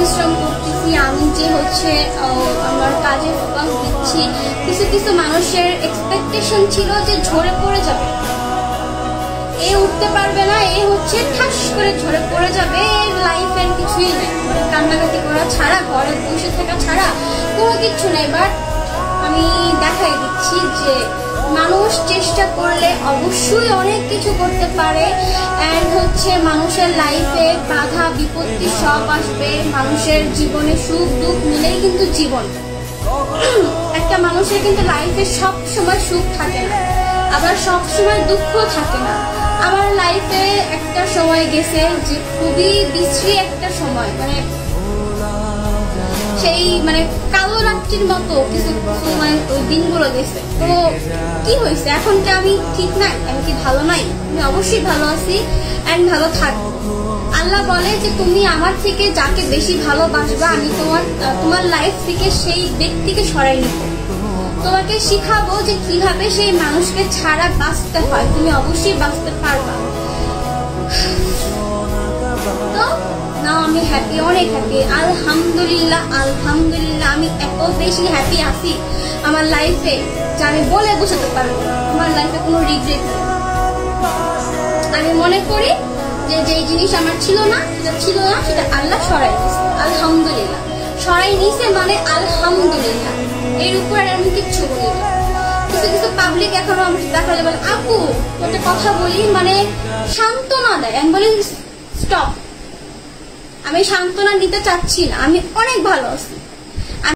পরিশ্রম করতেছি, আমি যে হচ্ছে আমার কাজে ফোকাস দিচ্ছি, কিছু কিছু মানুষের এক্সপেকটেশন ছিল যে ঝরে পড়ে যাবে, এ উঠতে পারবে না, এ হচ্ছে ঠাস করে ঝরে পড়ে যাবে, লাইফের কিছুই নেই, কান্নাকাটি করা ছাড়া, ঘরে বসে থাকা ছাড়া কোনো কিছু নেই। বাট আমি দেখাই দিচ্ছি যে মানুষ চেষ্টা করলে অবশ্যই অনেক কিছু করতে পারে। অ্যান্ড হচ্ছে মানুষের লাইফে বাধা বিপত্তি সব আসবে, মানুষের জীবনে সুখ দুঃখ মিলেই কিন্তু জীবন। একটা মানুষের কিন্তু লাইফে সব সময় সুখ থাকে না, আবার সব সময় দুঃখ থাকে না। আমার লাইফে একটা সময় গেছে যে খুবই বিশ্রী একটা সময়, সেই কালো রাত্রির মতো কিছু সময় ওই দিনগুলো গেছে। তো কি হয়েছে, এখন কি আমি ঠিক নাই, আমি কি ভালো নাই? আমি অবশ্যই ভালো আছি অ্যান্ড ভালো থাকবো। আল্লাহ বলে যে তুমি আমার থেকে যাকে বেশি ভালোবাসবা আমি তোমার লাইফ থেকে সেই ব্যক্তিকে সরাই নিব, তোমাকে শিখাবো যে কিভাবে সেই মানুষকে ছাড়া বাঁচতে হয়, তুমি অবশ্যই বাঁচতে পারবা। তো নাও আমি হ্যাপি, অনেক হ্যাপি, আলহামদুলিল্লাহ আলহামদুলিল্লাহ। আমি এত বেশি হ্যাপি আছি আমার লাইফে যে আমি বলে বোঝাতে পারবো না। আমার লাইফে কোনো রিগ্রেট নেই। আমি মনে করি যে যেই জিনিস আমার ছিল না সেটা আল্লাহ সরাই দিয়েছে, আলহামদুলিল্লাহ। সরাই নিছে মানে আলহামদুলিল্লাহ, এর উপর আমি কিচ্ছু বলি না। কিছু কিছু পাবলিক এখনো আমার দেখা যায় বলে আপু একটা কথা বলি, সান্ত্বনা দেয়। আমি বলি স্টপ, আমি সান্ত্বনা নিতে চাচ্ছি না, আমি অনেক ভালো আছি।